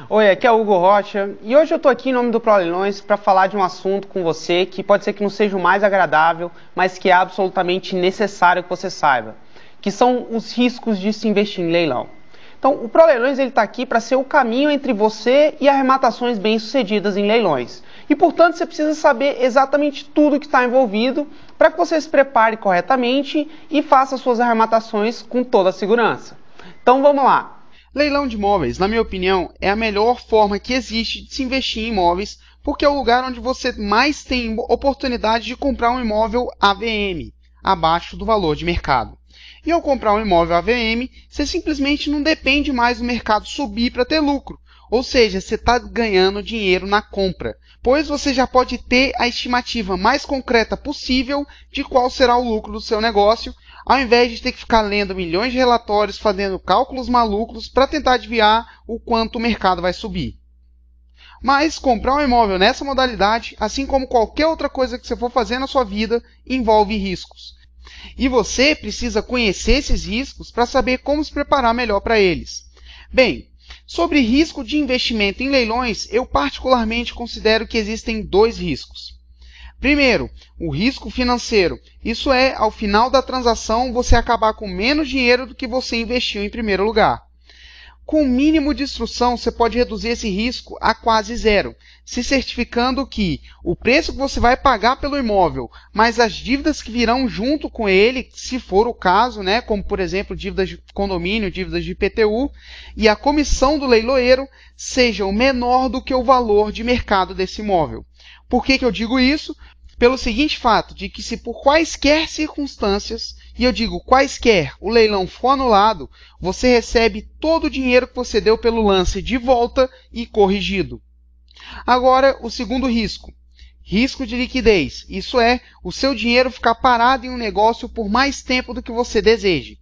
Oi, aqui é o Hugo Rocha e hoje eu estou aqui em nome do ProLeilões para falar de um assunto com você que pode ser que não seja o mais agradável, mas que é absolutamente necessário que você saiba, que são os riscos de se investir em leilão. Então, o ProLeilões está aqui para ser o caminho entre você e arrematações bem-sucedidas em leilões. E, portanto, você precisa saber exatamente tudo que está envolvido para que você se prepare corretamente e faça suas arrematações com toda a segurança. Então, vamos lá. Leilão de imóveis, na minha opinião, é a melhor forma que existe de se investir em imóveis, porque é o lugar onde você mais tem oportunidade de comprar um imóvel AVM, abaixo do valor de mercado. E ao comprar um imóvel AVM, você simplesmente não depende mais do mercado subir para ter lucro, ou seja, você está ganhando dinheiro na compra, pois você já pode ter a estimativa mais concreta possível de qual será o lucro do seu negócio, ao invés de ter que ficar lendo milhões de relatórios, fazendo cálculos malucos para tentar adivinhar o quanto o mercado vai subir. Mas comprar um imóvel nessa modalidade, assim como qualquer outra coisa que você for fazer na sua vida, envolve riscos. E você precisa conhecer esses riscos para saber como se preparar melhor para eles. Bem, sobre risco de investimento em leilões, eu particularmente considero que existem dois riscos. Primeiro, o risco financeiro. Isso é, ao final da transação, você acabar com menos dinheiro do que você investiu em primeiro lugar. Com o mínimo de instrução, você pode reduzir esse risco a quase zero, se certificando que o preço que você vai pagar pelo imóvel, mais as dívidas que virão junto com ele, se for o caso, como por exemplo dívidas de condomínio, dívidas de IPTU, e a comissão do leiloeiro sejam menor do que o valor de mercado desse imóvel. Por que eu digo isso? Pelo seguinte fato, de que se por quaisquer circunstâncias, e eu digo quaisquer, o leilão for anulado, você recebe todo o dinheiro que você deu pelo lance de volta e corrigido. Agora, o segundo risco. Risco de liquidez. Isso é, o seu dinheiro ficar parado em um negócio por mais tempo do que você deseje.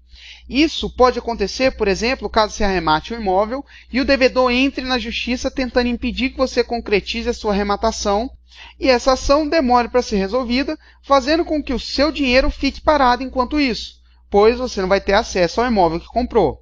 Isso pode acontecer, por exemplo, caso se arremate um imóvel e o devedor entre na justiça tentando impedir que você concretize a sua arrematação e essa ação demore para ser resolvida, fazendo com que o seu dinheiro fique parado enquanto isso, pois você não vai ter acesso ao imóvel que comprou.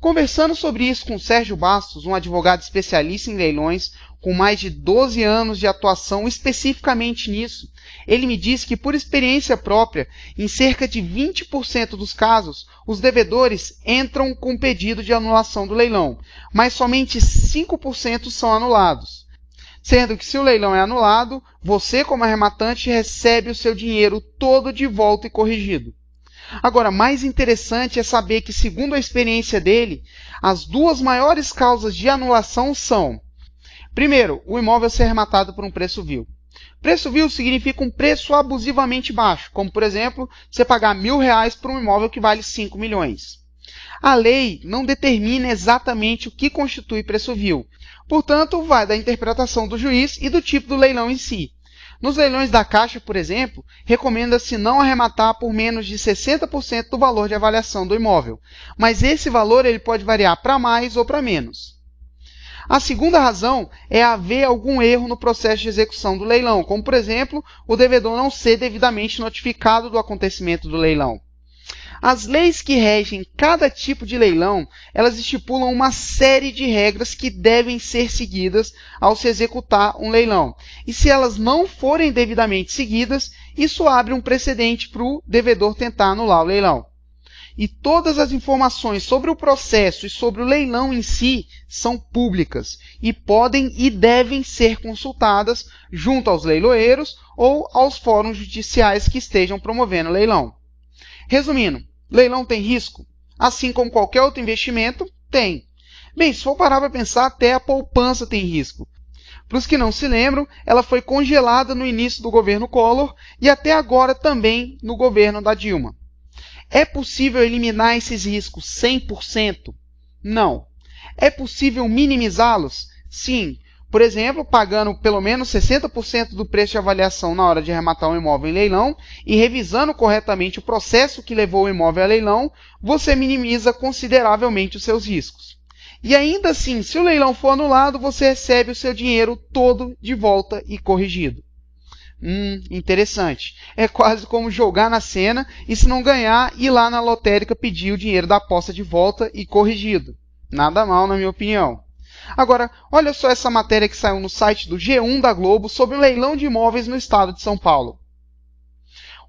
Conversando sobre isso com Sérgio Bastos, um advogado especialista em leilões, com mais de 12 anos de atuação especificamente nisso, ele me disse que, por experiência própria, em cerca de 20% dos casos, os devedores entram com pedido de anulação do leilão, mas somente 5% são anulados. Sendo que se o leilão é anulado, você como arrematante recebe o seu dinheiro todo de volta e corrigido. Agora, mais interessante é saber que, segundo a experiência dele, as duas maiores causas de anulação são: primeiro, o imóvel ser arrematado por um preço vil. Preço vil significa um preço abusivamente baixo, como, por exemplo, você pagar R$1.000 por um imóvel que vale 5 milhões. A lei não determina exatamente o que constitui preço vil, portanto, vai da interpretação do juiz e do tipo do leilão em si. Nos leilões da Caixa, por exemplo, recomenda-se não arrematar por menos de 60% do valor de avaliação do imóvel, mas esse valor ele pode variar para mais ou para menos. A segunda razão é haver algum erro no processo de execução do leilão, como, por exemplo, o devedor não ser devidamente notificado do acontecimento do leilão. As leis que regem cada tipo de leilão, elas estipulam uma série de regras que devem ser seguidas ao se executar um leilão. E se elas não forem devidamente seguidas, isso abre um precedente para o devedor tentar anular o leilão. E todas as informações sobre o processo e sobre o leilão em si são públicas e podem e devem ser consultadas junto aos leiloeiros ou aos fóruns judiciais que estejam promovendo o leilão. Resumindo, leilão tem risco? Assim como qualquer outro investimento, tem. Bem, se for parar para pensar, até a poupança tem risco. Para os que não se lembram, ela foi congelada no início do governo Collor e até agora também no governo da Dilma. É possível eliminar esses riscos 100%? Não. É possível minimizá-los? Sim. Por exemplo, pagando pelo menos 60% do preço de avaliação na hora de arrematar um imóvel em leilão e revisando corretamente o processo que levou o imóvel a leilão, você minimiza consideravelmente os seus riscos. E ainda assim, se o leilão for anulado, você recebe o seu dinheiro todo de volta e corrigido. Interessante. É quase como jogar na Sena e, se não ganhar, ir lá na lotérica pedir o dinheiro da aposta de volta e corrigido. Nada mal, na minha opinião. Agora, olha só essa matéria que saiu no site do G1 da Globo sobre o leilão de imóveis no estado de São Paulo.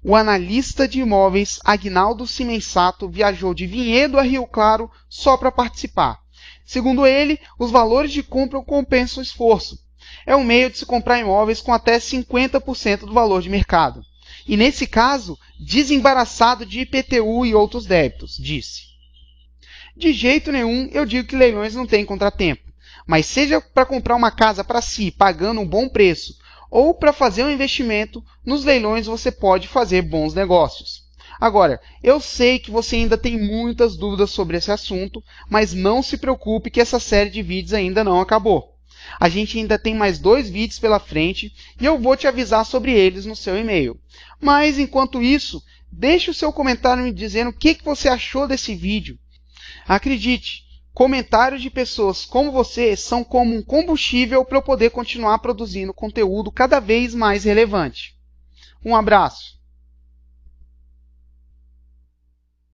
O analista de imóveis Agnaldo Cimensato viajou de Vinhedo a Rio Claro só para participar. Segundo ele, os valores de compra compensam o esforço. É um meio de se comprar imóveis com até 50% do valor de mercado. E nesse caso, desembaraçado de IPTU e outros débitos, disse. De jeito nenhum eu digo que leilões não têm contratempo, mas seja para comprar uma casa para si, pagando um bom preço, ou para fazer um investimento, nos leilões você pode fazer bons negócios. Agora, eu sei que você ainda tem muitas dúvidas sobre esse assunto, mas não se preocupe que essa série de vídeos ainda não acabou. A gente ainda tem mais 2 vídeos pela frente e eu vou te avisar sobre eles no seu e-mail. Mas, enquanto isso, deixe o seu comentário me dizendo o que você achou desse vídeo. Acredite, comentários de pessoas como você são como um combustível para eu poder continuar produzindo conteúdo cada vez mais relevante. Um abraço!